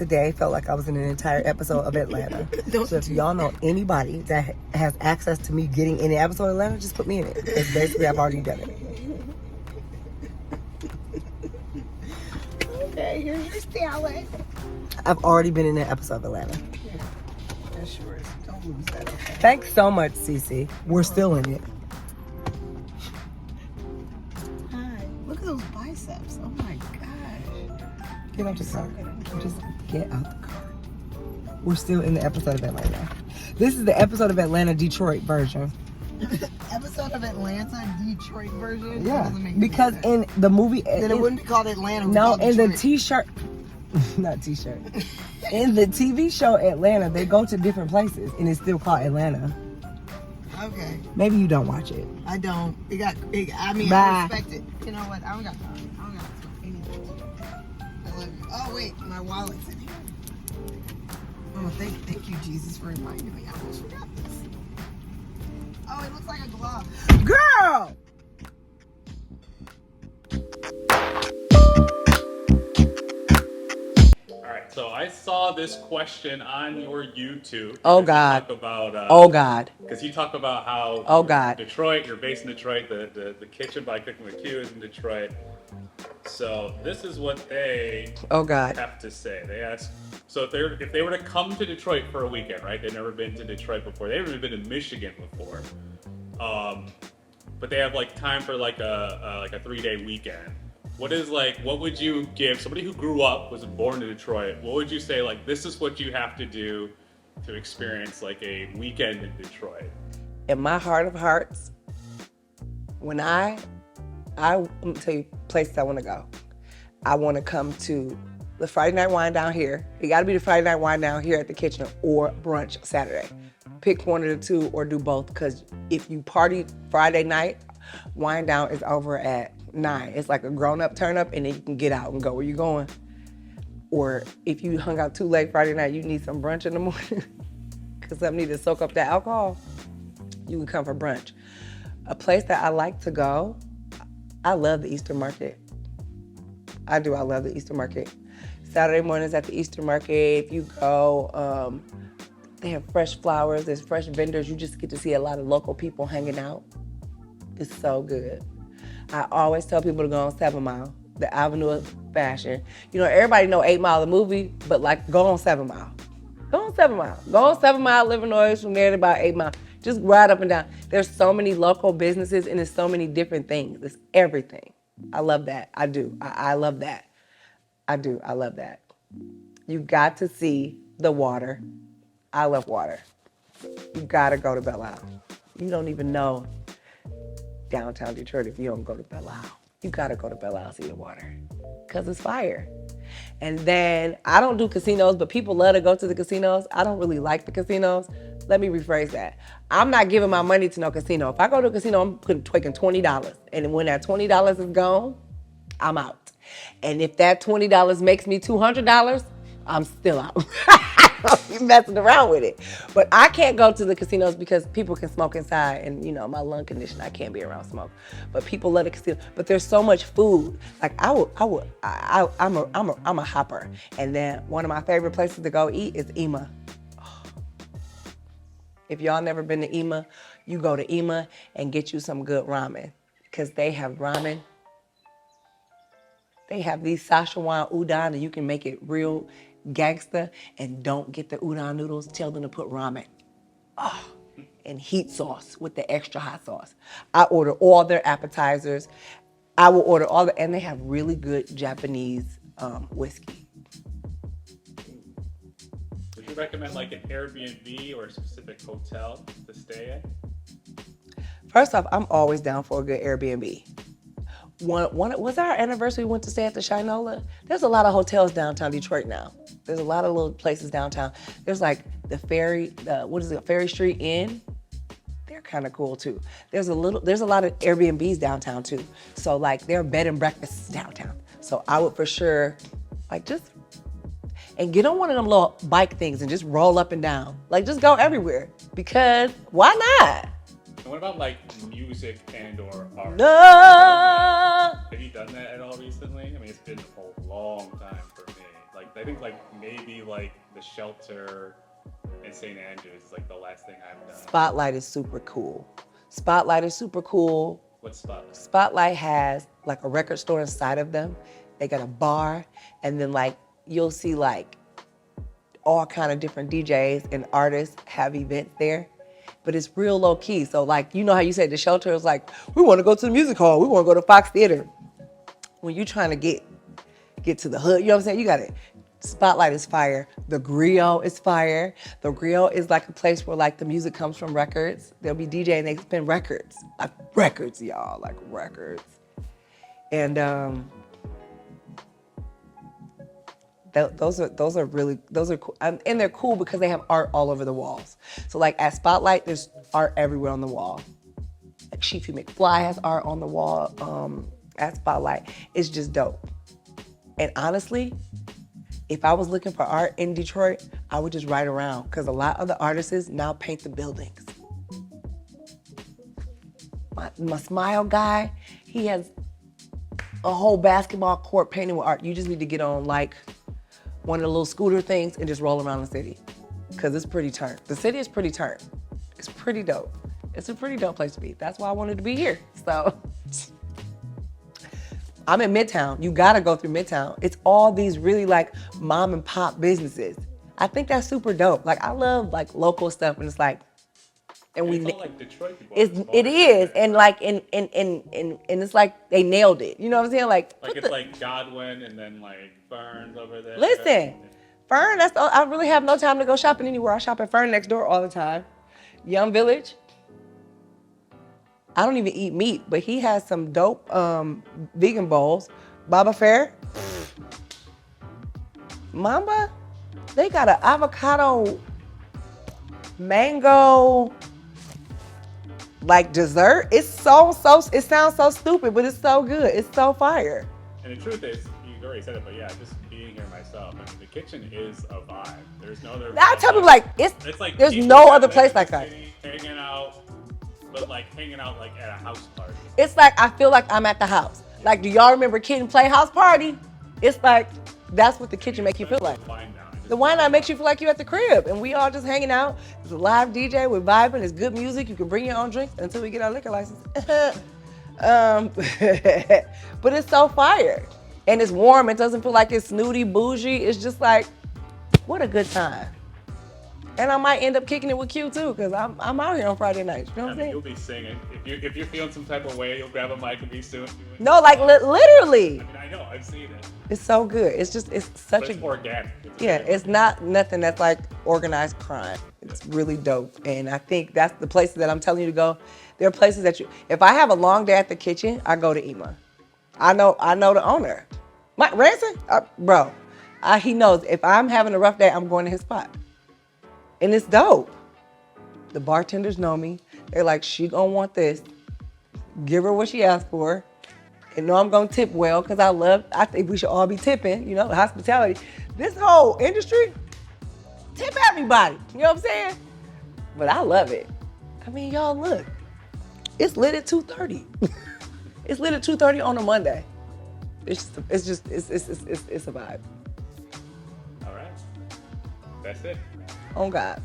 today felt like I was in an entire episode of Atlanta. So if y'all know anybody that has access to me getting in an episode of Atlanta, just put me in it. Because basically I've already done it. Okay, here's your salad. I've already been in an episode of Atlanta. That's yours. Don't lose that. Okay? Thanks so much, Cece. We're still in it. Hi. Look at those biceps. Oh my gosh. Get out the car. Just get out the car. We're still in the episode of Atlanta. This is the episode of Atlanta Detroit version. Episode of Atlanta Detroit version? Yeah. Because in the movie... Then it wouldn't be called Atlanta. No, in the t-shirt... Not t-shirt. In the TV show Atlanta, they go to different places, and it's still called Atlanta. Okay. Maybe you don't watch it. I don't. I Bye. respect it. You know what? I don't got time. I don't got anything. I love you. Oh, wait. My wallet's in here. Oh, thank you, Jesus, for reminding me. I almost forgot this. Oh, it looks like a glove. Girl! So I saw this question on your YouTube. Oh God. Talk about, Oh God. Because you talk about how Oh God. Detroit, you're based in Detroit, the kitchen by Cooking with Q is in Detroit. So this is what they have to say. They ask, so if they were to come to Detroit for a weekend, right? They've never been to Detroit before. They've never been to Michigan before. But they have like time for like a 3-day weekend. What would you give somebody who grew up, was born in Detroit, what would you say, like, this is what you have to do to experience like a weekend in Detroit? In my heart of hearts, when I'm gonna tell you places I wanna go. I wanna come to the Friday night wine down here. It gotta be the Friday night wine down here at the kitchen or brunch Saturday. Pick one of the two or do both, because if you party Friday night, wine down is over at 9. It's like a grown-up turn up, and then you can get out and go where you're going. Or if you hung out too late Friday night, you need some brunch in the morning because some need to soak up that alcohol, you can come for brunch. A place that I like to go, I love the Easter Market. I do, I love the Easter Market. Saturday mornings at the Easter Market, if you go, they have fresh flowers, there's fresh vendors, you just get to see a lot of local people hanging out. It's so good. I always tell people to go on 7 Mile, the Avenue of Fashion. You know, everybody know 8 Mile the movie, but like, go on 7 Mile. Go on 7 Mile. Go on 7 Mile, Illinois, from there to about 8 Mile. Just ride up and down. There's so many local businesses and there's so many different things. It's everything. I love that. I do. I love that. I do. I love that. You got to see the water. I love water. You gotta go to Belle Isle. You don't even know downtown Detroit if you don't go to Belle Isle. You gotta go to Belle Isle to see the water, because it's fire. And then, I don't do casinos, but people love to go to the casinos. I don't really like the casinos. Let me rephrase that. I'm not giving my money to no casino. If I go to a casino, I'm taking $20. And when that $20 is gone, I'm out. And if that $20 makes me $200, I'm still out. You're messing around with it. But I can't go to the casinos because people can smoke inside, and you know, my lung condition, I can't be around smoke. But people love the casino. But there's so much food. Like I'm a hopper. And then one of my favorite places to go eat is Ima. If y'all never been to Ima, you go to Ima and get you some good ramen, because they have ramen. They have these Szechuan udon, and you can make it real gangsta and don't get the udon noodles. Tell them to put ramen. Oh, and heat sauce with the extra hot sauce. I order all their appetizers. I will order and they have really good Japanese whiskey. Would you recommend like an Airbnb or a specific hotel to stay at? First off, I'm always down for a good Airbnb. Was our anniversary we went to stay at the Shinola? There's a lot of hotels downtown Detroit now. There's a lot of little places downtown. There's like the Ferry Street Inn. They're kind of cool too. There's a lot of Airbnbs downtown too. So like there are bed and breakfasts downtown. So I would for sure and get on one of them little bike things and just roll up and down. Like just go everywhere, because why not? And what about like music and or art? No. Have you done that at all recently? I mean, it's been a long time for me. Like I think like maybe like the Shelter and St. Andrews is like the last thing I've done. Spotlite is super cool. Spotlite is super cool. What's Spotlite? Spotlite has like a record store inside of them. They got a bar, and then like you'll see like all kind of different DJs and artists have events there. But it's real low key. So like, you know how you said the Shelter is like, we want to go to the music hall. We want to go to Fox Theater. When you're trying to get to the hood, you know what I'm saying? You got it. Spotlite is fire. The Griot is fire. The Griot is like a place where like the music comes from records. There'll be DJ and they spin records. Like records, y'all, like records. And those are cool. And they're cool because they have art all over the walls. So like at Spotlite, there's art everywhere on the wall. Like Chiefy McFly has art on the wall at Spotlite. It's just dope. And honestly, if I was looking for art in Detroit, I would just ride around because a lot of the artists now paint the buildings. My Smile guy, he has a whole basketball court painted with art. You just need to get on like one of the little scooter things and just roll around the city because it's pretty turned. The city is pretty turned. It's pretty dope. It's a pretty dope place to be. That's why I wanted to be here. So I'm in Midtown. You gotta go through Midtown. It's all these really like mom and pop businesses. I think that's super dope. Like I love like local stuff, and it's like, and it's all like Detroit people. It is, and like and it's like they nailed it. You know what I'm saying? Like it's like Godwin, and then like Fern's over there. Listen, Fern. I really have no time to go shopping anywhere. I shop at Fern next door all the time. Yum Village. I don't even eat meat, but he has some dope vegan bowls. Baba Fair. Mamba, they got an avocado mango like dessert. It sounds so stupid, but it's so good. It's so fire. And the truth is, you already said it, but yeah, just being here myself, I mean, the kitchen is a vibe. There's no other. I tell people like it's like there's no other place like that. Hanging out. But like hanging out like at a house party. It's like I feel like I'm at the house. Like, do y'all remember Kid and Play House Party? It's like that's what the kitchen makes you feel like. The wine night makes you feel like you're at the crib, and we all just hanging out. It's a live DJ, we're vibing. It's good music. You can bring your own drinks until we get our liquor license. But it's so fire, and it's warm. It doesn't feel like it's snooty, bougie. It's just like, what a good time. And I might end up kicking it with Q too, because I'm out here on Friday nights. You know what I'm saying? You'll be singing. If you're feeling some type of way, you'll grab a mic and be soon. No, like literally. I mean, I know. I've seen it. It's so good. It's such it's organic. It's not nothing that's like organized crime. It's really dope. And I think that's the places that I'm telling you to go. There are places that if I have a long day at the kitchen, I go to Ima. I know the owner. Mike Ranson? Bro, he knows if I'm having a rough day, I'm going to his spot. And it's dope. The bartenders know me. They're like, she gonna want this. Give her what she asked for. And know I'm gonna tip well, because I think we should all be tipping, you know, hospitality. This whole industry, tip everybody. You know what I'm saying? But I love it. I mean, y'all look. It's lit at 2:30. It's lit at 2:30 on a Monday. It's a vibe. All right. That's it. Oh God.